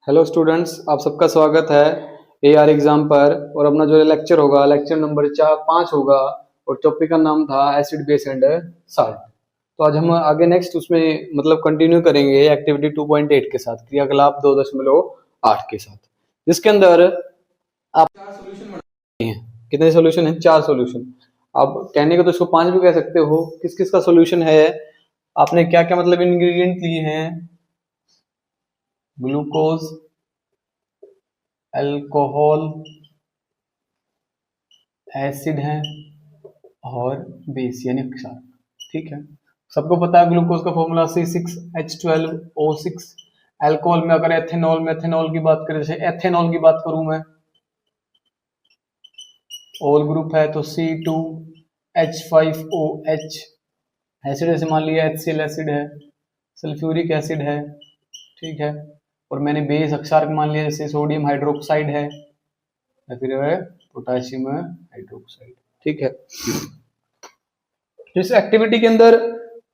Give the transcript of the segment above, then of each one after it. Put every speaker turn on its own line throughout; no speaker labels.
Hello students, आप सबका स्वागत है एआर एग्जाम पर। और अपना जो लेक्चर होगा, लेक्चर नंबर 5 होगा और टॉपिक का नाम था एसिड बेस एंड साल्ट। तो आज हम आगे नेक्स्ट उसमें मतलब कंटिन्यू करेंगे एक्टिविटी 2.8 के साथ, क्रियाकलाप 2.8 के साथ, जिसके अंदर आप 4 सॉल्यूशन बनाए हैं। कितने सॉल्यूशन हैं? 4 सॉल्यूशन। आप कहने को तो इसको 5 भी कह सकते हो। किस किस का सॉल्यूशन है, आपने क्या क्या मतलब इंग्रेडिएंट लिए हैं? ग्लूकोज, अल्कोहल, एसिड है और बेस यानी क्षार। ठीक है, सबको पता है ग्लूकोज का फॉर्मूला C6H12O6। अल्कोहल में अगर एथेनॉल की बात करें, जैसे एथेनॉल की बात करूं मैं, ऑल ग्रुप है तो C2H5OH। एसिड जैसे मान लिया HCl एसिड है, सल्फ्यूरिक एसिड है, ठीक है। और मैंने बेस अक्षार मान लिया जैसे सोडियम हाइड्रोक्साइड है या फिर पोटाशियम हाइड्रोक्साइड, ठीक है। तो इस एक्टिविटी के अंदर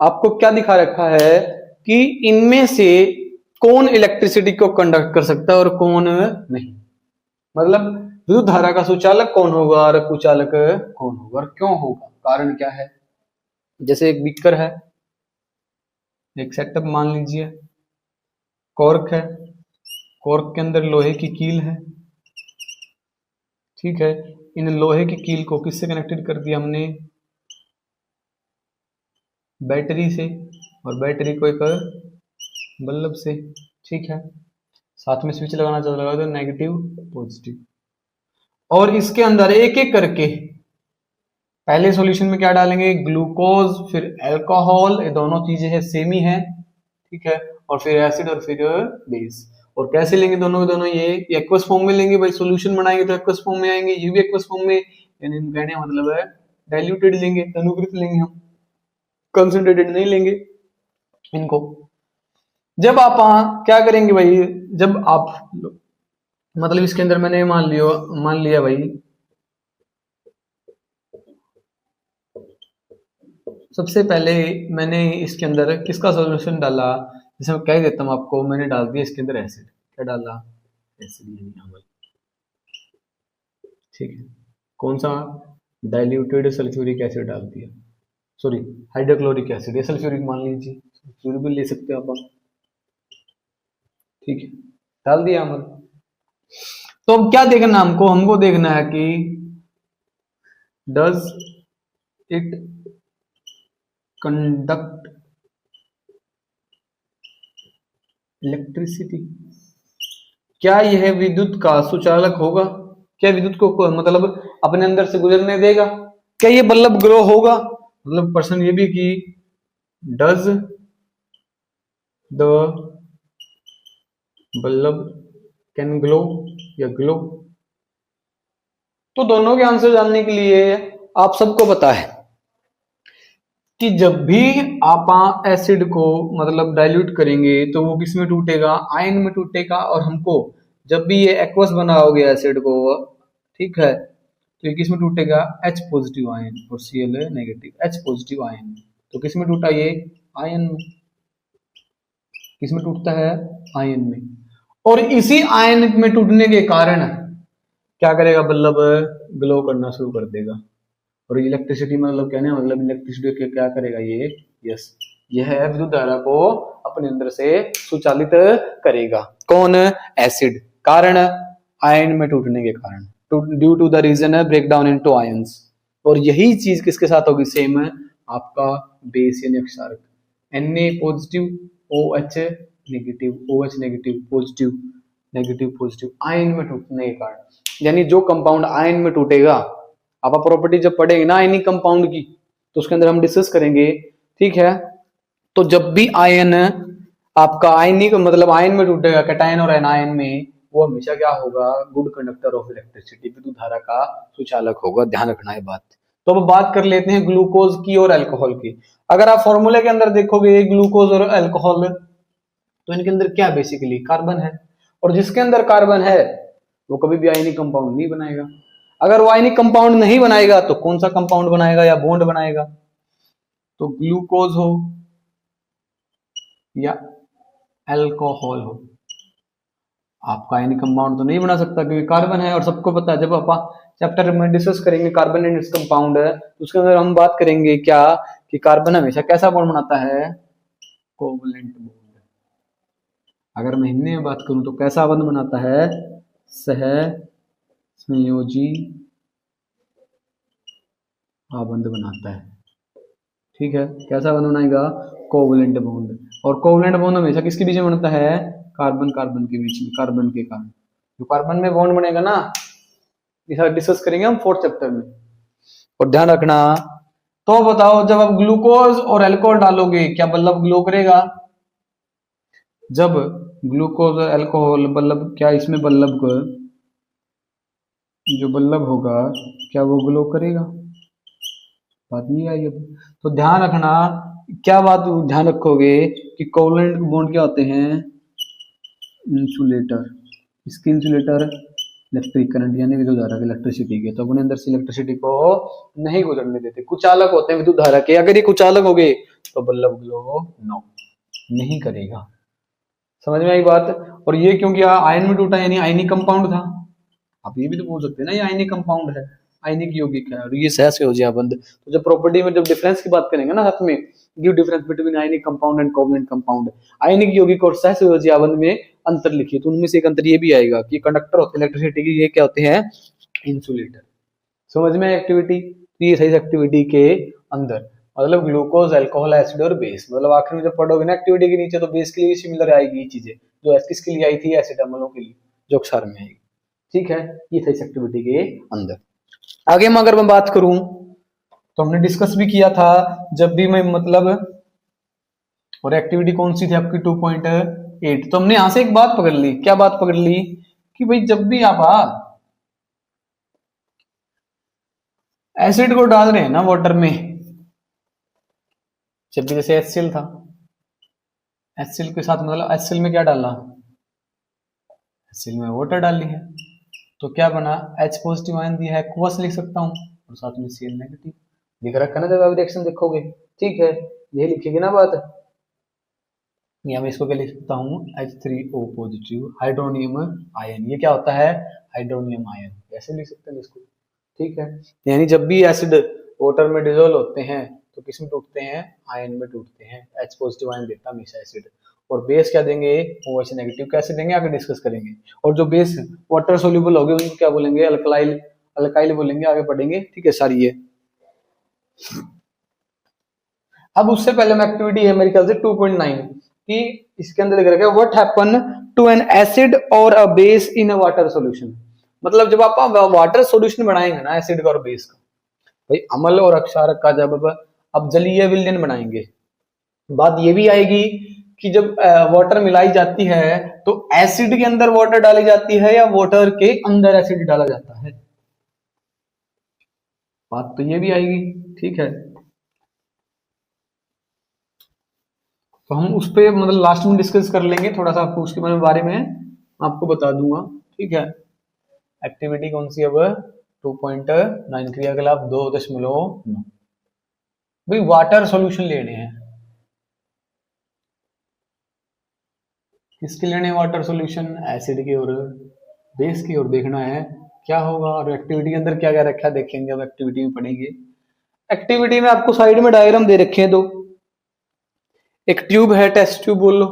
आपको क्या दिखा रखा है कि इनमें से कौन इलेक्ट्रिसिटी को कंडक्ट कर सकता है और कौन नहीं। मतलब विद्युत धारा का सुचालक कौन होगा और कुचालक कौन होगा और क्यों होगा, कारण क्या है। जैसे एक बीकर है, एक सेटअप मान लीजिए, कॉर्क है, कॉर्क के अंदर लोहे की कील है, ठीक है। इन लोहे की कील को किससे कनेक्टेड कर दिया हमने? बैटरी से, और बैटरी को एक बल्ब से, ठीक है। साथ में स्विच लगाना चल रहा है तो नेगेटिव पॉजिटिव। और इसके अंदर एक एक करके पहले सॉल्यूशन में क्या डालेंगे? ग्लूकोज, फिर अल्कोहल, ये दोनों चीजें है सेम ही है, ठीक है। और फिर एसिड और फिर बेस। और कैसे लेंगे दोनों के दोनों? ये एक्वस फॉर्म में लेंगे भाई, सॉल्यूशन बनाएंगे तो एक्वस फॉर्म में आएंगे, ये भी एक्वस फॉर्म में, यानी कहने का मतलब है डाइल्यूटेड लेंगे, तनुकृत लेंगे हम, कंसंट्रेटेड नहीं लेंगे इनको। जब आप क्या करेंगे भाई, जब आप मतलब इसके अंदर मैंने मान लिया भाई, सबसे पहले मैंने इसके अंदर किसका सॉल्यूशन डाला? जैसे मैं कह देता हूँ आपको, मैंने डाल दिया इसके अंदर एसिड। क्या डाला? एसिड यानी अम्ल, ठीक है। कौन सा? डाइल्यूटेड सल्फ्यूरिक एसिड डाल दिया, सॉरी हाइड्रोक्लोरिक एसिड, या सल्फ्यूरिक मान लीजिए, सल्फ्यूरिक भी ले सकते हो आप, ठीक है। डाल दिया अम्ल। तो अब क्या देखना हमको देखना है कि डज इट कंडक्ट इलेक्ट्रिसिटी। क्या यह विद्युत का सुचालक होगा? क्या विद्युत को मतलब अपने अंदर से गुजरने देगा? क्या ये बल्ब ग्लो होगा? मतलब प्रश्न ये भी कि does the bulb can glow या ग्लो। तो दोनों के आंसर जानने के लिए आप सबको पता है कि जब भी आप एसिड को मतलब डाइल्यूट करेंगे तो वो किस में टूटेगा? आयन में टूटेगा। और हमको जब भी ये एक्वस बनाओगे एसिड को, ठीक है, तो ये किस में टूटेगा? H पॉजिटिव आयन और Cl negative. H positive ion, तो किस में टूटा ये? आयन में। किस में टूटता है? आयन में। और इसी आयन में टूटने के कारण क्या करेगा? बल्ब ग्लो करना शुरू कर देगा। और इलेक्ट्रिसिटी मतलब कहने मतलब इलेक्ट्रिसिटी क्या करेगा ये? यस, यह विद्युत धारा को अपने अंदर से सुचालित करेगा। कौन? एसिड। कारण? आयन में टूटने के कारण, due to the reason break down into ions. और यही चीज किसके साथ होगी? सेम है आपका बेस यानी क्षारक। Na positive, OH negative, OH negative, positive, negative positive, ion में टूटने के कारण। यानी जो कंपाउंड आयन में टूटेगा, आप प्रॉपर्टी जब पढ़ेंगे ना आयनिक कंपाउंड की, तो उसके अंदर हम डिस्कस करेंगे, ठीक है। तो जब भी आयन आपका आयनिक मतलब आयन में टूटेगा, कैटायन और एनायन में, वो हमेशा क्या होगा? गुड कंडक्टर ऑफ इलेक्ट्रिसिटी, विद्युत धारा का सुचालक होगा। ध्यान रखना है बात। तो अब बात कर लेते हैं ग्लूकोज की और अल्कोहल की। अगर आप फॉर्मूले के अंदर देखोगे ग्लूकोज और अल्कोहल, तो इनके अंदर क्या बेसिकली कार्बन है। और जिसके अंदर कार्बन है वो कभी भी आयनिक कंपाउंड नहीं बनाएगा। अगर वो आयनिक कंपाउंड नहीं बनाएगा तो कौन सा कंपाउंड बनाएगा या बॉन्ड बनाएगा? तो ग्लूकोज हो या अल्कोहल हो, आपका आयनिक कंपाउंड तो नहीं बना सकता क्योंकि कार्बन है, और सबको पता है जब आप चैप्टर में डिस्कस करेंगे कार्बन एंड इट्स कंपाउंड तो उसके अंदर हम बात करेंगे क्या कि कार्बन हमेशा कैसा बॉन्ड बनाता है, कोवलेंट बॉन्ड। अगर मैं हिंदी में बात करूं तो कैसा बंध बनाता है, सह संयोजी आबंध बनाता है। ठीक है, कैसा बंध बनाएगा, कोवलेंट बॉन्ड। और कोवलेंट बॉन्ड हमेशा किसके बीच में बनता है, कार्बन कार्बन के बीच में, कार्बन के कारण। जो कार्बन में बॉन्ड बनेगा ना, इसे डिस्कस करेंगे हम 4th चैप्टर में। और ध्यान रखना, तो बताओ जब आप ग्लूकोज और अल्कोहल डालोगे क्या बल्लभ ग्लो करेगा, जब ग्लूकोज और अल्कोहल बल्लभ, क्या इसमें बल्लभ को जो बल्लभ होगा क्या वो ग्लो करेगा, बात नहीं आई अब। तो ध्यान रखना, क्या बात ध्यान रखोगे कि कोवलेंट बॉन्ड क्या होते हैं, इंसुलेटर। इसके इंसुलेटर इलेक्ट्रिक करंट यानी विद्युत धारा के, इलेक्ट्रिसिटी के, तो अपने अंदर से इलेक्ट्रिसिटी को नहीं गुजरने देते। कुचालक होते हैं विद्युत धारा के, अगर ये कुचालक हो गए तो बल्लभ ग्लो नो नहीं करेगा। समझ में आई बात। और ये क्योंकि आयन में टूटा यानी आयनिक कंपाउंड था। आप ये भी तो बोल सकते हैं ना ये आयनिक कंपाउंड है, आयनिक यौगिक है, और ये सहसंयोजी तो जब प्रॉपर्टी में जब डिफरेंस की बात करेंगे ना साथ में, give difference between ionic compound and covalent compound, ionic यौगिक और सहसंयोजी आबंध में अंतर लिखिए, तो उनमें से एक अंतर ये भी आएगा कि कंडक्टर होते हैं इलेक्ट्रिसिटी की, ये क्या होते हैं, इंसुलेटर। समझ में एक्टिविटी, ये सही एक्टिविटी के अंदर मतलब ग्लूकोज अल्कोहल एसिड और बेस, मतलब आखिर में जब पढ़ोगे ना एक्टिविटी के नीचे तो बेस के लिए सिमिलर आएगी ये चीजें, जो किसके लिए आई थी, एसिड अम्लों के लिए, जो क्षार में आएगी। ठीक है, ये था इस एक्टिविटी के अंदर। आगे मैं अगर मैं बात करूं तो हमने डिस्कस भी किया था, जब भी मैं मतलब, और एक्टिविटी कौन सी थी आपकी 2.8, तो हमने यहां से एक बात पकड़ ली, क्या बात पकड़ ली कि भाई जब भी आप एसिड को डाल रहे हैं ना वाटर में, जब भी जैसे HCl था, HCl के साथ मतलब HCl में क्या डाला, HCl में वाटर डाली है, तो क्या बना, H पॉजिटिव आयन दिया है, एक्वस लिख सकता हूँ, और साथ में Cl नेगेटिव दिख रखा ना जब आप रिएक्शन देखोगे। ठीक है, ये लिखेगी ना बात, या मैं इसको क्या लिख सकता हूँ, H3O पॉजिटिव हाइड्रोनियम आयन, ये क्या होता है, हाइड्रोनियम आयन, ऐसे लिख सकते हैं इसको। ठीक है, यानी जब भी एसिड वाटर में डिजोल्व होते हैं तो किस में टूटते हैं, आयन में टूटते हैं। H पॉजिटिव आयन देता हमेशा एसिड, और बेस क्या देंगे, OH नेगेटिव। कैसे देंगे आगे डिस्कस करेंगे। और जो बेस वाटर सोल्यूबल होगे उनको क्या बोलेंगे, अल्कलाइल, अल्काइल बोलेंगे, आगे पढ़ेंगे। ठीक है, सारी ये। अब उससे पहले में एक्टिविटी है मेरे ख्याल से 2.9 कि इसके अंदर लिख रखा है what happen to an acid और a base in a water solution. मतलब जब आप वाटर सॉल्यूशन बनाएंगे ना एसिड का और बेस का, भाई अम्ल और अक्षारक का जब अब जलीय विलयन बनाएंगे, बात ये भी आएगी कि जब वाटर मिलाई जाती है तो एसिड के अंदर वाटर डाली जाती है या वाटर के अंदर एसिड डाला जाता है, बात तो ये भी आएगी। ठीक है, तो हम उस पर मतलब लास्ट में डिस्कस कर लेंगे थोड़ा सा, आपको उसके बारे में आपको बता दूंगा। ठीक है, एक्टिविटी कौन सी अब 2.9 क्रियाकलाप 2.9, भाई वाटर सॉल्यूशन लेने हैं, किसके लेने वाटर सॉल्यूशन, एसिड के और बेस की, और देखना है क्या होगा। और एक्टिविटी के अंदर क्या क्या रखा देखेंगे, अब एक्टिविटी में पढ़ेंगे। एक्टिविटी में आपको साइड में डायग्राम दे रखे हैं दो, एक ट्यूब है, टेस्ट ट्यूब बोल लो,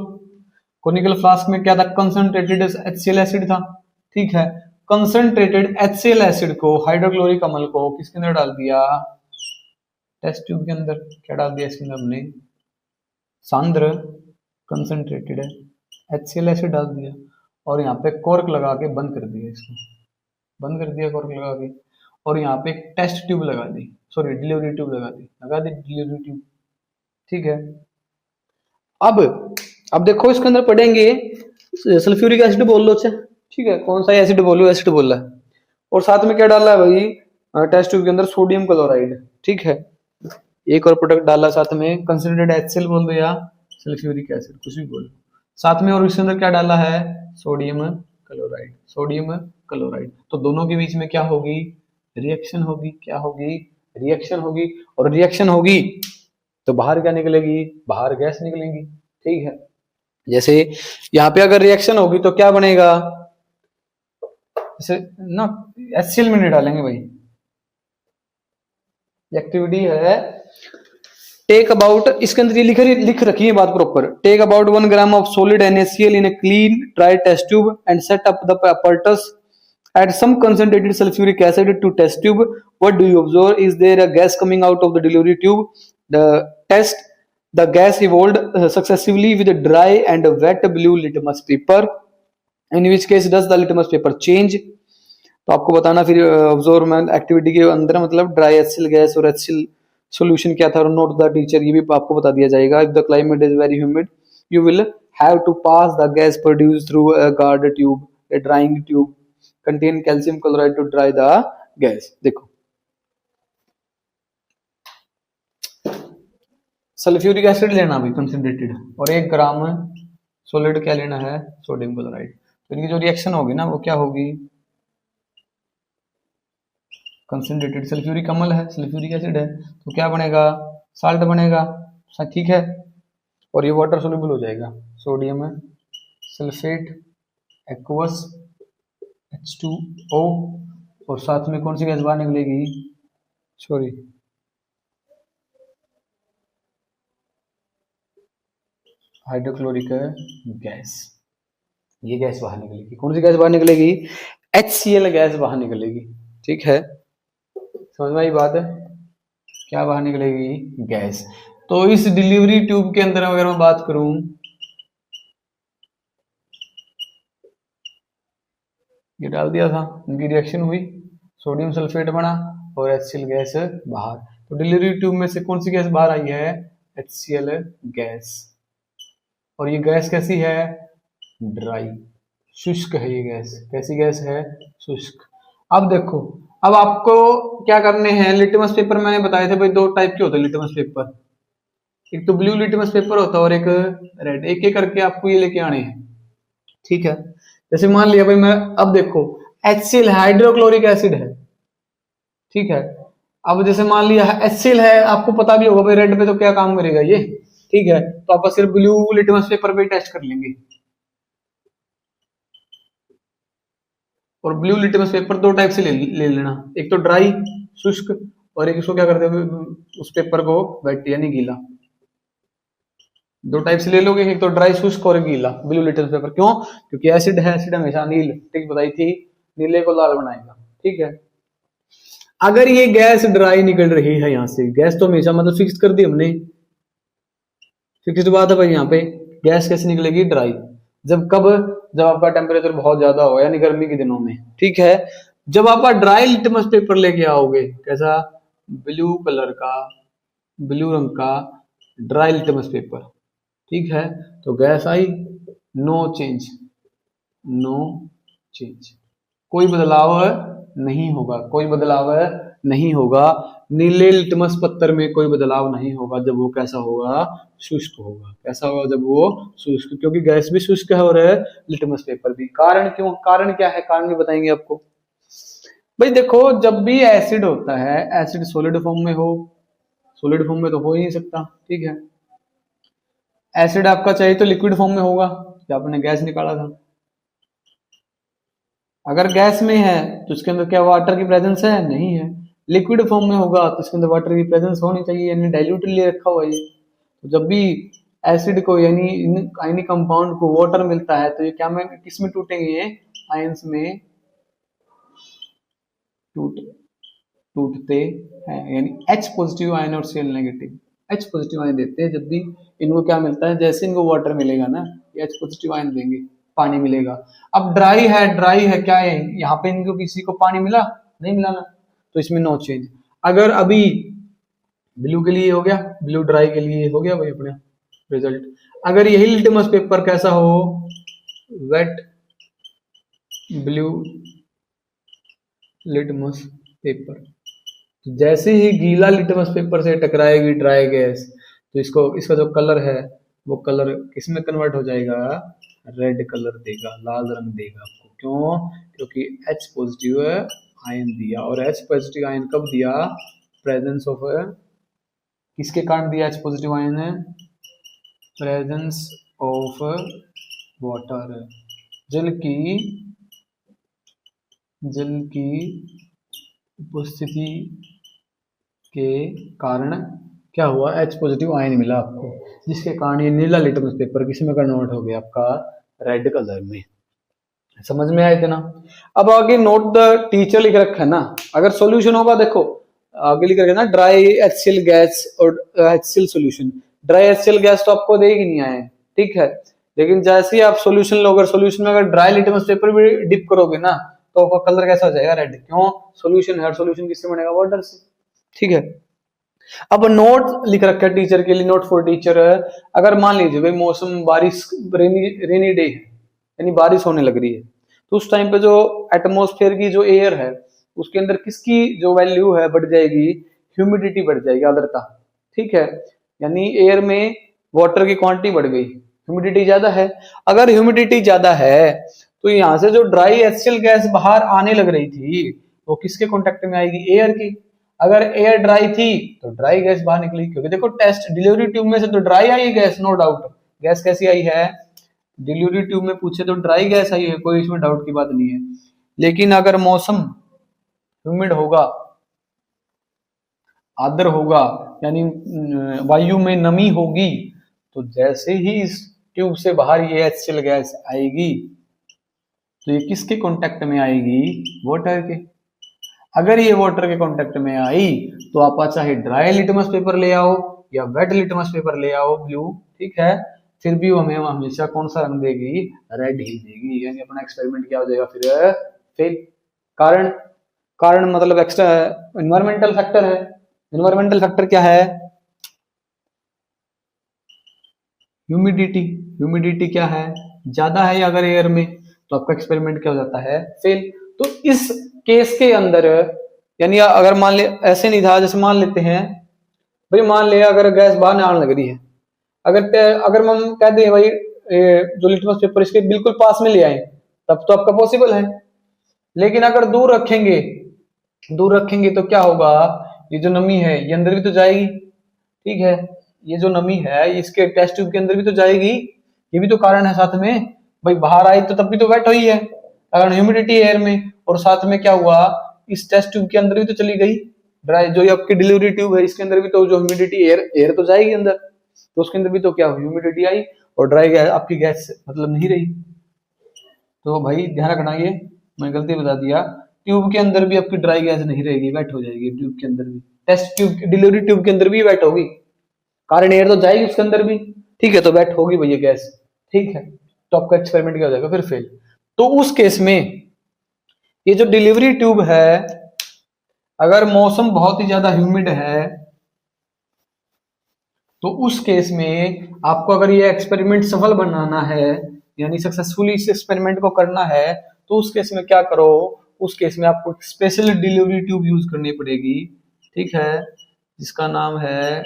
कोनिकल फ्लास्क में क्या था, कंसंट्रेटेड HCl एसिड था। ठीक है, कंसंट्रेटेड HCl एसिड को, हाइड्रोक्लोरिक अम्ल को किसके अंदर डाल दिया, टेस्ट ट्यूब के अंदर। क्या डाल दिया इसके अंदर हमने, सांद्र कंसंट्रेटेड HCl एसिड डाल दिया, और यहाँ पे कॉर्क लगा के बंद कर दिया, इसको बंद कर दिया कॉर्क लगा के, और यहाँ पे एक टेस्ट ट्यूब लगा दी, सॉरी डिलीवरी ट्यूब लगा दी डिलीवरी ट्यूब। ठीक है, अब देखो इसके अंदर पढ़ेंगे सल्फ्यूरिक एसिड बोल लो। अच्छा ठीक है, कौन सा एसिड बोलो, एसिड बोल रहा है, और साथ में क्या डाला है भाई टेस्ट ट्यूब के अंदर, सोडियम क्लोराइड। ठीक है, एक और प्रोडक्ट डाला साथ में, कंसंट्रेटेड HCl बोल दो या सल्फ्यूरिक एसिड, कुछ भी बोलो साथ में, और इसके अंदर क्या डाला है, सोडियम क्लोराइड, सोडियम क्लोराइड। तो दोनों के बीच में क्या होगी, रिएक्शन होगी, क्या होगी, रिएक्शन होगी, और रिएक्शन होगी तो बाहर क्या निकलेगी, बाहर गैस निकलेंगी। ठीक है, जैसे यहाँ पे अगर रिएक्शन होगी तो क्या बनेगा, जैसे ना HCl में नहीं डालेंगे भाई। एक्टिविटी है टेक अबाउट, इसके अंदर ये लिख रखी है बात proper. Take about 1 gram of solid NaCl in a clean dry test tube and set up the apparatus at some concentrated sulfuric acid to test tube. What do you observe? Is there a gas coming out of the delivery tube? The test the gas evolved successively with a dry and a wet blue litmus paper. In which case does the litmus paper change? तो आपको बताना फिर ऑब्जर्वमेंट activity के अंदर मतलब dry HCl gas और HCl solution क्या था और नोट द टीचर, ये भी आपको बता दिया जाएगा। If the climate is very humid you will have to pass the gas produce through a guard tube, a drawing tube contain calcium chloride to dry the gas. देखो sulphuric acid लेना भी concentrated और 1 ग्राम solid क्या लेना है, sodium chloride. तो इनकी जो रिएक्शन होगी ना वो क्या होगी, कंसंट्रेटेड सल्फ्यूरिक अम्ल है, सल्फ्यूरिक एसिड है, तो क्या बनेगा, साल्ट बनेगा, ठीक है। और ये वाटर सोल्यूबल हो जाएगा, सोडियम सल्फेट एक्वस H2O, और साथ में कौन सी गैस बाहर निकलेगी, सॉरी हाइड्रोक्लोरिक गैस, ये गैस बाहर निकलेगी। कौन सी गैस बाहर निकलेगी, HCl गैस बाहर निकलेगी। ठीक है, समझ में आई बात है, क्या बाहर निकलेगी, गैस। तो इस डिलीवरी ट्यूब के अंदर अगर मैं बात करूं, ये डाल दिया था, इनकी रिएक्शन हुई, सोडियम सल्फेट बना और HCl गैस बाहर। तो डिलीवरी ट्यूब में से कौन सी गैस बाहर आई है, HCl गैस। और ये गैस कैसी है, ड्राई, शुष्क है ये गैस। कैसी गैस है, शुष्क। अब देखो, अब आपको क्या करने हैं, लिटमस पेपर मैंने बताए थे भाई 2 टाइप के होते हैं लिटमस पेपर, एक तो ब्लू लिटमस पेपर होता है और एक रेड, एक एक करके आपको ये लेके आने हैं। ठीक है, जैसे मान लिया भाई मैं, अब देखो HCl हाइड्रोक्लोरिक एसिड है, ठीक है। अब जैसे मान लिया HCl है, आपको पता भी होगा भाई रेड पे तो क्या काम करेगा ये, ठीक है। तो आप सिर्फ ब्लू लिटमस पेपर पे टेस्ट कर लेंगे। और ब्लू लिटमस पेपर 2 टाइप से ले लेना, एक तो ड्राई शुष्क, और एक इसको क्या करते हैं उस पेपर को वेट यानी गीला। 2 टाइप से ले लोगे, एक तो ड्राई शुष्क और गीला ब्लू लिटमस पेपर। क्यों, क्योंकि एसिड है, एसिड हमेशा नील, ठीक बताई थी, नीले को लाल बनाएगा। ठीक है, अगर ये गैस ड्राई निकल रही है यहाँ से, गैस तो हमेशा मतलब फिक्स कर दी हमने, फिक्स्ड बात है भाई, यहाँ पे गैस कैसे निकलेगी, ड्राई। जब कब, जब आपका टेम्परेचर बहुत ज्यादा हो यानी गर्मी के दिनों में। ठीक है, जब आप ड्राई लिटमस पेपर लेके आओगे, कैसा, ब्लू कलर का, ब्लू रंग का ड्राई लिटमस पेपर, ठीक है, तो गैस आई, नो चेंज, नो चेंज, कोई बदलाव नहीं होगा, कोई बदलाव नहीं होगा। नीले लिटमस पत्थर में कोई बदलाव नहीं होगा जब वो कैसा होगा, शुष्क होगा। कैसा होगा, जब वो शुष्क, क्योंकि गैस भी शुष्क है और लिटमस पेपर भी। कारण क्यों, कारण क्या है, कारण भी बताएंगे आपको। भाई देखो, जब भी एसिड होता है, एसिड सॉलिड फॉर्म में हो, सॉलिड फॉर्म में तो हो ही नहीं सकता। ठीक है, एसिड आपका चाहिए तो लिक्विड फॉर्म में होगा, जब आपने गैस निकाला था। अगर गैस में है तो इसके अंदर क्या वाटर की प्रेजेंस है, नहीं है। लिक्विड फॉर्म में होगा तो इसके अंदर वाटर की प्रेजेंस होनी चाहिए, यानी डाइल्यूट ले रखा हुआ है ये। तो जब भी एसिड को यानी आयनिक कंपाउंड को वाटर मिलता है तो ये क्या में, किस में टूटेंगे, आयंस में टूटते हैं, यानी H पॉजिटिव आयन और Cl negative. H positive ion देते हैं जब भी इनको क्या मिलता है, जैसे इनको वाटर मिलेगा ना, ये H पॉजिटिव आयन देंगे, पानी मिलेगा। अब ड्राई है, ड्राई है क्या है, यहाँ पे इनको किसी को पानी मिला, नहीं मिला ना, तो इसमें नो चेंज। अगर अभी ब्लू के लिए हो गया, ब्लू ड्राई के लिए हो गया भाई अपने रिजल्ट। अगर यही लिटमस पेपर कैसा हो, वेट ब्लू लिटमस पेपर, जैसे ही गीला लिटमस पेपर से टकराएगी ड्राई गैस, तो इसका जो कलर है वो कलर किसमें कन्वर्ट हो जाएगा, रेड कलर देगा, लाल रंग देगा आपको। क्यों, क्योंकि H पॉजिटिव आयन दिया, और H पॉजिटिव आयन कब दिया, प्रेजेंस ऑफ, किसके कारण दिया H पॉजिटिव आयन है, प्रेजेंस ऑफ वाटर, जल की जल की उपस्थिति के कारण क्या हुआ, H पॉजिटिव आयन मिला आपको, जिसके कारण ये नीला लिटमस पेपर किस में कन्वर्ट हो गया, आपका रेड कलर में। समझ में आए थे ना। अब आगे नोट द टीचर लिख रखा है ना, अगर सॉल्यूशन होगा देखो आगे लिख रखा है ना, ड्राई HCl गैस और HCl solution. Dry HCl gas तो आपको देगी नहीं आए, ठीक है, लेकिन जैसे ही आप सॉल्यूशन लो, अगर सॉल्यूशन में अगर ड्राई लिटमस पेपर भी डिप करोगे ना तो आपका कलर कैसा हो जाएगा, रेड। क्यों, सॉल्यूशन है, और सॉल्यूशन किससे बनेगा, वाटर से, ठीक है। अब नोट लिख रखा है टीचर के लिए, नोट फॉर टीचर, अगर मान लीजिए भाई मौसम बारिश, रेनी डे है, यानी बारिश होने लग रही है, तो उस टाइम पे जो एटमॉस्फेयर की जो एयर है उसके अंदर किसकी जो वैल्यू है बढ़ जाएगी, ह्यूमिडिटी बढ़ जाएगी, आर्द्रता, ठीक है, यानी एयर में वाटर की क्वांटिटी बढ़ गई, ह्यूमिडिटी ज्यादा है। अगर ह्यूमिडिटी ज्यादा है तो यहाँ से जो ड्राई HCl गैस बाहर आने लग रही थी वो किसके कांटेक्ट में आएगी, एयर की। अगर एयर ड्राई थी तो ड्राई गैस बाहर निकली, क्योंकि देखो टेस्ट डिलीवरी ट्यूब में से तो ड्राई आई गैस, नो डाउट। गैस कैसी आई है, डिलीवरी ट्यूब में पूछे तो ड्राई गैस आई है, कोई इसमें डाउट की बात नहीं है। लेकिन अगर मौसम ह्यूमिड होगा, आर्द्र होगा, यानी वायु में नमी होगी, तो जैसे ही इस ट्यूब से बाहर ये HCl गैस आएगी तो ये किसके कांटेक्ट में आएगी, वाटर के। अगर ये वाटर के कांटेक्ट में आई तो आप चाहे ड्राई लिटमस पेपर ले आओ या वेट लिटमस पेपर ले आओ ब्लू, ठीक है, फिर भी वो हमें हमेशा कौन सा रंग देगी, रेड ही देगी, यानी अपना एक्सपेरिमेंट क्या हो जाएगा फिर, फेल। कारण, कारण मतलब एक्स्ट्रा एनवायरमेंटल फैक्टर है। एनवायरमेंटल फैक्टर क्या है, ह्यूमिडिटी। ह्यूमिडिटी क्या है, ज्यादा है अगर एयर में, तो आपका एक्सपेरिमेंट क्या हो जाता है, फेल। तो इस केस के अंदर, यानी अगर मान ले ऐसे नहीं था, जैसे मान लेते हैं भाई, मान ले अगर गैस बाहर आने लग रही है, अगर हम कह दें भाई जो लिटमस पेपर इसके बिल्कुल पास में ले आए, तब तो आपका पॉसिबल है। लेकिन अगर दूर रखेंगे, दूर रखेंगे तो क्या होगा, ये जो नमी है ये अंदर भी तो जाएगी, ठीक है, ये जो नमी है इसके टेस्ट ट्यूब के अंदर भी तो जाएगी, ये भी तो कारण है साथ में। भाई बाहर आई तो तब भी तो वेट हुई है, कारण ह्यूमिडिटी एयर में, और साथ में क्या हुआ, इस टेस्ट ट्यूब के अंदर भी तो चली गई ड्राई, जो ये आपकी डिलीवरी ट्यूब है इसके अंदर भी तो जो ह्यूमिडिटी एयर तो जाएगी अंदर, तो उसके अंदर भी तो क्या ह्यूमिडिटी आई, और ड्राई गैस आपकी गैस मतलब नहीं रही। तो भाई ध्यान रखना, ये मैं गलती बता दिया, ट्यूब के अंदर भी आपकी ड्राई गैस नहीं रहेगी, वेट हो जाएगी ट्यूब के अंदर भी, टेस्ट ट्यूब डिलीवरी ट्यूब के अंदर भी वेट होगी, कारण एयर तो जाएगी उसके अंदर भी, ठीक है, तो वेट होगी भैया गैस, ठीक है, तो आपका एक्सपेरिमेंट क्या हो जाएगा, फिर फेल। तो उस केस में ये जो डिलीवरी ट्यूब है, अगर मौसम बहुत ही ज्यादा ह्यूमिड है तो उस केस में आपको अगर ये एक्सपेरिमेंट सफल बनाना है, यानी सक्सेसफुली इस एक्सपेरिमेंट को करना है, तो उस केस में क्या करो, उस केस में आपको स्पेशल डिलीवरी ट्यूब यूज करनी पड़ेगी, ठीक है, जिसका नाम है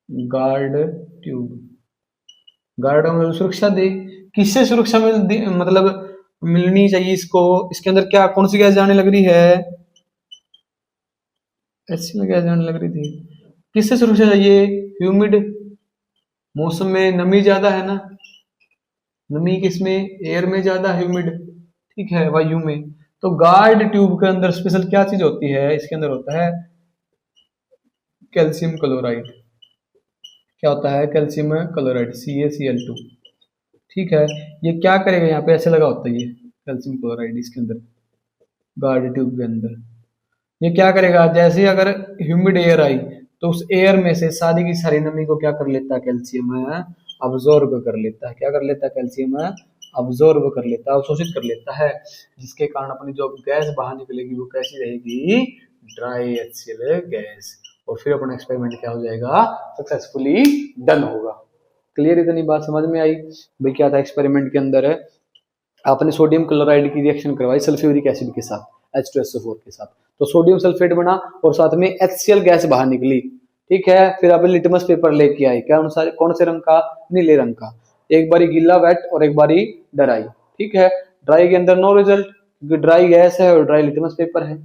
गार्ड ट्यूब। गार्ड मतलब सुरक्षा दे, किससे सुरक्षा मतलब मिलनी चाहिए इसको, इसके अंदर क्या कौन सी गैस जाने लग रही है, HCl गैस जाने लग रही थी, किससे सुरक्षा चाहिए, ह्यूमिड, मौसम में नमी ज्यादा है ना, नमी किसमें, एयर में ज्यादा, ह्यूमिड, ठीक है, वायु में। तो गार्ड ट्यूब के अंदर स्पेशल क्या चीज होती है, इसके अंदर होता है कैल्शियम क्लोराइड। क्या होता है, कैल्शियम क्लोराइड, CaCl2, ठीक है। ये क्या करेगा, यहाँ पे ऐसे लगा होता है ये कैल्शियम क्लोराइड इसके अंदर, गार्ड ट्यूब के अंदर। ये क्या करेगा, जैसे ही अगर ह्यूमिड एयर आई तो उस एयर में से सारी की सारी नमी को क्या कर लेता है, कैल्शियम अब्जॉर्ब कर लेता है। क्या कर लेता है, कैल्शियम अब्जॉर्ब कर लेता है, अवशोषित कर लेता है, जिसके कारण अपनी जो गैस बाहर निकलेगी वो कैसी रहेगी, ड्राई HCl गैस, और फिर अपना एक्सपेरिमेंट क्या हो जाएगा, सक्सेसफुली डन होगा। क्लियर, इतनी बात समझ में आई भाई। क्या था एक्सपेरिमेंट के अंदर, आपने सोडियम क्लोराइड की रिएक्शन करवाई सल्फ्यूरिक एसिड के साथ, H2SO4 के साथ, तो सोडियम सल्फेट बना और साथ में HCl गैस बाहर निकली, ठीक है। फिर आप लिटमस पेपर लेके आए, क्या अनुसार, कौन से रंग का, नीले रंग का, एक बारी गीला वेट और एक बारी ड्राई, ठीक है। ड्राई के अंदर नो रिजल्ट, क्योंकि ड्राई गैस है और ड्राई लिटमस पेपर है।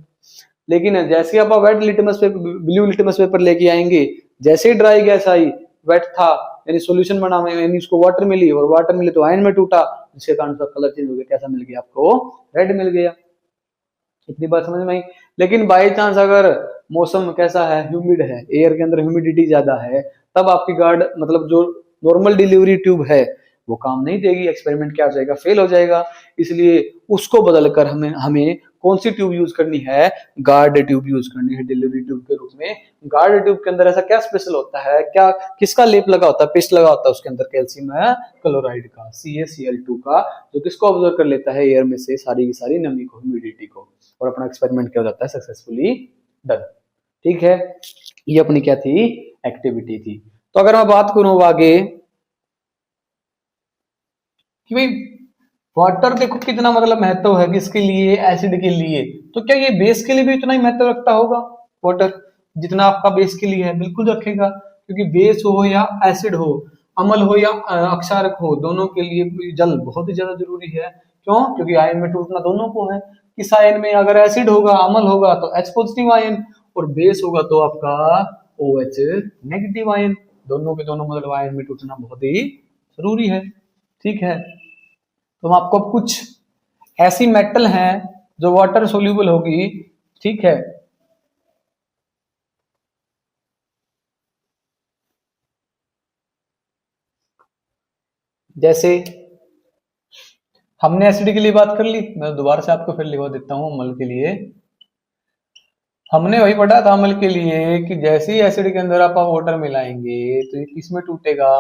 लेकिन जैसे आप wet litmus paper, blue litmus paper लेके आएंगे, जैसे ही ड्राई गैस आई, वेट था यानी सॉल्यूशन बना, यानी उसको वाटर मिली, और वाटर मिली तो आयन में टूटा, जिसके कारण उसका कलर चेंज हो गया, कैसा मिल गया आपको, रेड मिल गया। इतनी बात समझ में आई। लेकिन बाई चांस अगर मौसम कैसा है, ह्यूमिड है, एयर के अंदर ह्यूमिडिटी ज्यादा है, तब आपकी गार्ड मतलब जो नॉर्मल डिलीवरी ट्यूब है वो काम नहीं देगी, एक्सपेरिमेंट क्या हो जाएगा, फेल हो जाएगा। इसलिए उसको बदलकर हमें हमें कौन सी ट्यूब यूज करनी है, गार्ड ट्यूब यूज करनी है डिलीवरी ट्यूब के रूप में। गार्ड ट्यूब के अंदर ऐसा क्या स्पेशल होता है, क्या किसका लेप लगा होता है, पेस्ट लगा होता है उसके अंदर, कैल्शियम क्लोराइड का, CaCl2 का, जो किसको ऑब्जर्व कर लेता है एयर में से सारी की सारी नमी को, ह्यूमिडिटी को, और अपना एक्सपेरिमेंट क्या हो जाता है, सक्सेसफुली डन। ठीक है, ये अपनी क्या थी, एक्टिविटी थी। तो अगर मैं बात करूं आगे कि भाई वाटर देखो कितना मतलब महत्व है किसके लिए, एसिड के लिए, तो क्या ये बेस के लिए भी इतना ही महत्व रखता होगा वाटर जितना आपका बेस के लिए है? बिल्कुल रखेगा, क्योंकि बेस हो या एसिड हो, अम्ल हो या अक्षारक हो, दोनों के लिए जल बहुत ही ज्यादा जरूरी है। क्यों? क्योंकि आयन में टूटना दोनों को है। किस आयन में, अगर एसिड होगा, अम्ल होगा तो H पॉजिटिव आयन, और बेस होगा तो आपका OH नेगेटिव आयन, दोनों के दोनों मतलब आयन में टूटना बहुत ही जरूरी है। ठीक है, तो हम आपको अब कुछ ऐसी मेटल हैं जो वाटर सोल्यूबल होगी। ठीक है, जैसे हमने एसिड के लिए बात कर ली, मैं दोबारा से आपको फिर लिखवा देता हूं अम्ल के लिए। हमने वही पढ़ा था अम्ल के लिए कि जैसे ही एसिड के अंदर आप वाटर मिलाएंगे तो ये किस में टूटेगा,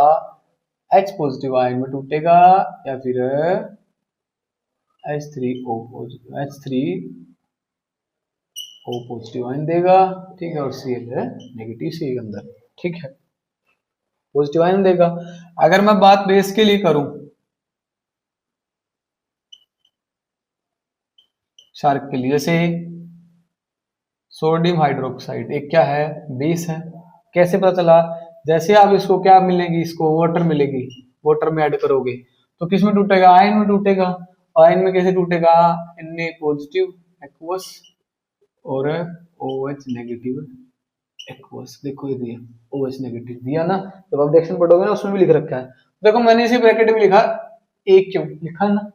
H पॉजिटिव आयन में टूटेगा, या फिर H3O पॉजिटिव आयन देगा। ठीक है, और Cl है नेगेटिव सी के अंदर। ठीक है, पॉजिटिव आयन देगा। अगर मैं बात बेस के लिए करूं, शार्क के लिए, जैसे सोडियम हाइड्रोक्साइड एक क्या है, बेस है। कैसे पता चला? जैसे आप इसको क्या मिलेगी, इसको वाटर मिलेगी, वाटर में ऐड करोगे तो किस में टूटेगा, आयन में टूटेगा। आयन में कैसे टूटेगा, Na पॉजिटिव एक्वस और OH नेगेटिव एक्वस। देखो ये दिया OH नेगेटिव दिया ना, जब आप रिएक्शन पढ़ोगे ना उसमें भी लिख रखा है। देखो मैंने इसी ब्रैकेट में लिखा एक क्यों लिखा है ना।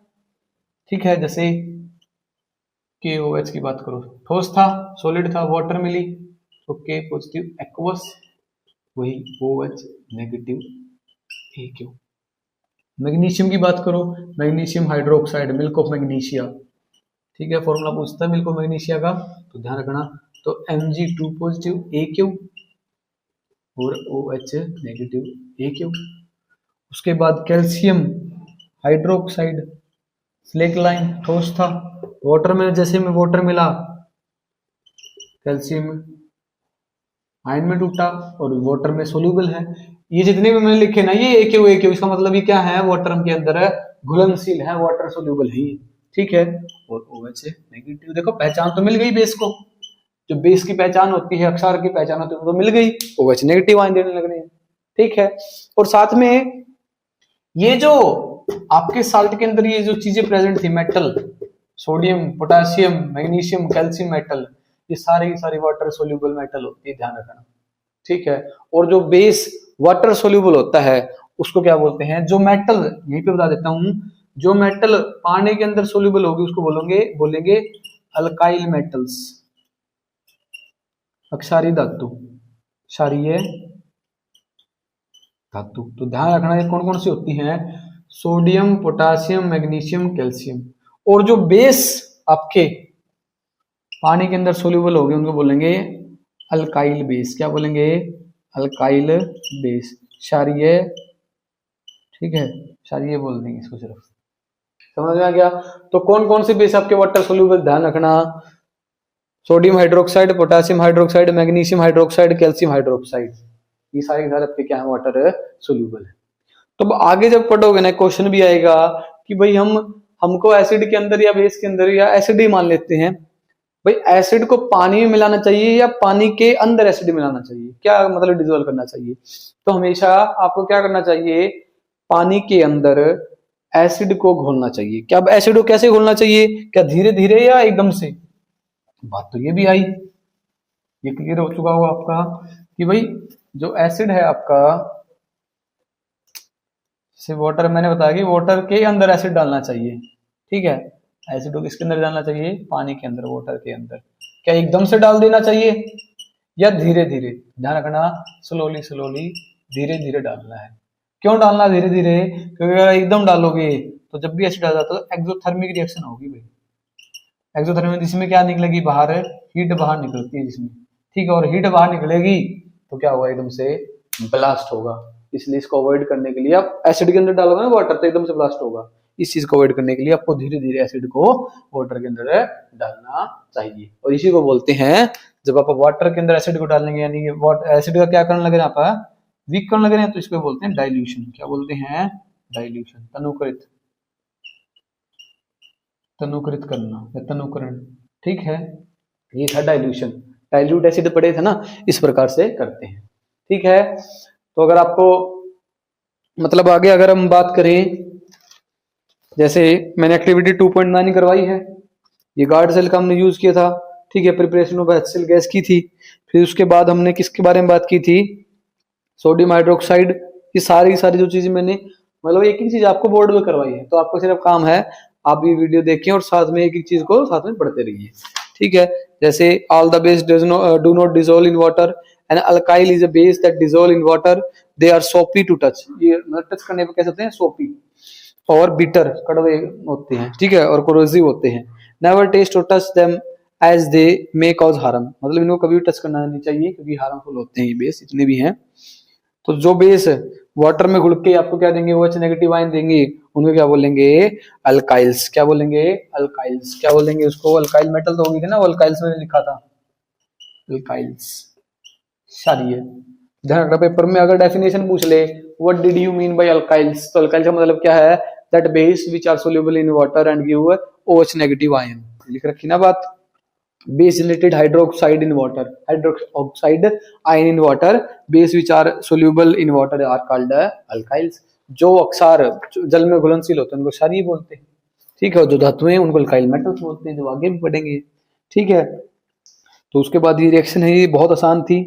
ठीक है, जैसे KOH की बात करो, ठोस था, सॉलिड था, वाटर मिली तो K पॉजिटिव एक्वस, वही OH नेगेटिव AQ। मैग्नीशियम की बात करो, magnesium hydroxide, milk of magnesia. ठीक है, फॉर्मूला पूछता है मिल्क ऑफ मैग्नीशिया का, तो ध्यान रखना। तो Mg2 पॉजिटिव AQ और OH नेगेटिव AQ। उसके बाद कैल्शियम हाइड्रोक्साइड, स्लेक लाइन, ठोस था, वाटर में जैसे में वाटर मिला, कैल्शियम आयन में टूटा और वाटर में सोल्यूबल है। ये जितने भी मैंने लिखे ना, ये एक इसका मतलब ये क्या है, वाटर के अंदर है, घुलनशील है, वाटर सोल्यूबल है। ठीक है, और OH नेगेटिव। देखो पहचान तो मिल गई बेस को, जो बेस की पहचान होती है, अक्षार की पहचान होती है, वो तो मिल गई, OH नेगेटिव आयन देने लग रहे हैं। ठीक है, और साथ में ये जो आपके साल्ट के अंदर ये जो चीजें प्रेजेंट थी, metal, sodium, potassium, magnesium, calcium metal, ये सारे की सारी वाटर सोल्यूबल मेटल होती है, ध्यान रखना। ठीक है, और जो बेस वाटर सोल्यूबल होता है उसको क्या बोलते हैं, जो मेटल, यहीं पे बता देता हूं, जो मेटल पानी के अंदर सोल्यूबल होगी उसको बोलेंगे अल्काइल मेटल्स, अक्षारी धातु, क्षारीय धातु। तो ध्यान रखना ये कौन कौन सी होती हैं, सोडियम, पोटेशियम, मैग्नीशियम, कैल्शियम। और जो बेस आपके पानी के अंदर सोल्यूबल होंगे उनको बोलेंगे अल्काइल बेस। क्या बोलेंगे, अल्काइल बेस, क्षारीय। ठीक है, क्षारीय बोल देंगे इसको सिर्फ, समझ में आ गया। तो कौन कौन से बेस आपके वाटर सोल्यूबल, ध्यान रखना, sodium hydroxide, potassium hydroxide, magnesium hydroxide, calcium hydroxide, ये सारे आपके क्या है, वाटर सोल्यूबल है। तो आगे जब पढ़ोगे ना क्वेश्चन भी आएगा कि भाई हमको एसिड के अंदर या बेस के अंदर, या एसिड ही मान लेते हैं, भाई एसिड को पानी में मिलाना चाहिए या पानी के अंदर एसिड मिलाना चाहिए, क्या मतलब डिजोल्व करना चाहिए। तो हमेशा आपको क्या करना चाहिए, पानी के अंदर एसिड को घोलना चाहिए। क्या एसिड को कैसे घोलना चाहिए, क्या धीरे धीरे या एकदम से? बात तो ये भी आई, ये क्लियर हो चुका होगा आपका कि भाई जो एसिड है आपका, जैसे वाटर मैंने बताया कि वाटर के अंदर एसिड डालना चाहिए, ठीक है। एसिड को किसके अंदर डालना चाहिए, पानी के अंदर, वाटर के अंदर। क्या एकदम से डाल देना चाहिए या धीरे धीरे, ध्यान रखना, स्लोली स्लोली, धीरे धीरे डालना है। क्यों डालना धीरे धीरे, क्योंकि अगर एकदम डालोगे तो जब भी एसिड डाला तो एक्सोथर्मिक रिएक्शन होगी भाई। एक्सोथर्मिक जिसमें क्या निकलेगी बाहर, हीट बाहर निकलती है जिसमें, ठीक है। और हीट बाहर निकलेगी तो क्या होगा, एकदम से ब्लास्ट होगा। इसलिए इसको अवॉइड करने के लिए आप एसिड के अंदर डालोगे ना वाटर तो एकदम से ब्लास्ट होगा। इस चीज को अवॉइड करने के लिए आपको धीरे धीरे एसिड को वाटर के अंदर डालना चाहिए। और इसी को बोलते हैं, जब आप वाटर के अंदर एसिड को डालेंगे, यानी कि एसिड का क्या करने लगे आप, वीक करने लगे, तो इसको बोलते हैं डाइल्यूशन। क्या बोलते हैं, डाइल्यूशन, तनुकृत, तनुकृत करना या तनुकरण, ठीक है। ये था डाइल्यूशन। डाइल्यूट एसिड पढ़े थे ना, इस प्रकार से करते हैं, ठीक है। तो अगर आपको मतलब आगे अगर हम बात करें, जैसे मैंने एक्टिविटी 2.9 करवाई है, ये गार्ड सेल का हमने यूज किया था, ठीक है। प्रिपरेशन ऑफ HCl गैस की थी। फिर उसके बाद हमने किसके बारे में बात की थी, सोडियम हाइड्रोक्साइड। ये सारी जो चीजें मैंने मतलब एक एक चीज आपको बोर्ड में करवाई है, तो आपको सिर्फ काम है आप ये वीडियो देखें और साथ में एक एक चीज को साथ में पढ़ते रहिए, ठीक है। जैसे all the base do not dissolve in water, and alkali is a base that dissolve in water, they are soapy to touch. ये टच करने पे कैसे होते हैं, सोपी, और बिटर, कड़वे होते हैं, ठीक है, और कोरोसिव होते हैं। Never taste or touch them as they may cause harm, मतलब इनको कभी टच करना नहीं चाहिए क्योंकि हार्मफुल होते हैं ये बेस, इतने भी हैं। तो जो बेस वाटर में घुल के आपको क्या देंगे, वो नेगेटिव आयन देंगे, उनको क्या बोलेंगे, अल्काइल्स। क्या बोलेंगे, अल्काइल्स। क्या बोलेंगे उसको, अल्काइल मेटल तो होगी थी ना, वो अल्काइल्स में लिखा था, अल्काइल्स। चलिए ध्यान रखना, पेपर में अगर डेफिनेशन पूछ ले, what did you mean by alkalis, तो अल्काइल्स का मतलब क्या है, that base which are soluble in water and give OH negative ion. लिख रखी ना बात। base related hydroxide in water, hydroxide ion in water, base which are soluble in water are called alkyls। जो अक्षार जल में घुलनशील होते हैं उनको क्षारीय बोलते हैं, ठीक है। और जो धातुएं हैं उनको अल्काइल मेटल्स बोलते हैं, जो आगे भी पढ़ेंगे, ठीक है। तो उसके बाद ये रिएक्शन है, ये बहुत आसान थी,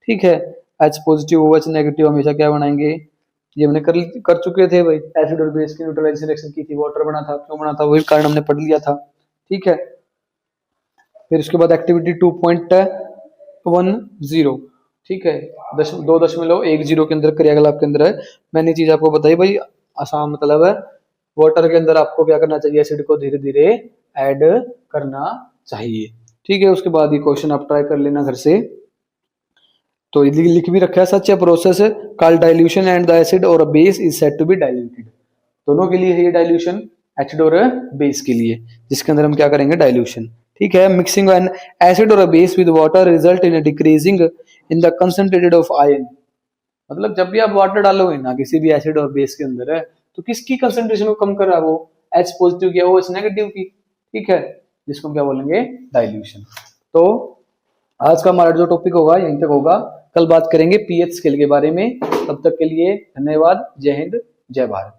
ठीक है। H पॉजिटिव OH नेगेटिव हमेशा क्या बनाएंगे, ये हमने कर चुके थे भाई। एसिड और बेस की न्यूट्रलाइजेशन रिएक्शन की थी, वाटर बना था, क्यों बना था, वही कारण हमने पढ़ लिया था, ठीक है। फिर उसके बाद एक्टिविटी 2.10, ठीक है, 2.10 के अंदर क्रियाकलाप के अंदर है। मैंने चीज आपको बताई भाई, आसान मतलब है वाटर के अंदर आपको क्या करना चाहिए, एसिड को धीरे धीरे ऐड करना चाहिए, ठीक है। उसके बाद ये क्वेश्चन आप ट्राई कर लेना घर से। तो लिख भी रखा है, such a process called dilution and the acid और base is said to be diluted. दोनों के लिए है ये डाइल्यूशन, एसिड और बेस के लिए, जिसके अंदर हम क्या करेंगे, डाइल्यूशन, ठीक है। मिक्सिंग एन एसिड और base with water result in decreasing in the concentrated of ion. मतलब जब भी आप वाटर डालोगे ना किसी भी एसिड और बेस के अंदर है, तो किसकी कंसंट्रेशन को कम कर रहा है, वो H पॉजिटिव की, OH नेगेटिव की, ठीक है, जिसको हम क्या बोलेंगे, डाइल्यूशन। तो आज का हमारा जो टॉपिक होगा यहीं तक होगा, कल बात करेंगे पीएच स्केल के बारे में। तब तक के लिए धन्यवाद, जय हिंद, जय भारत।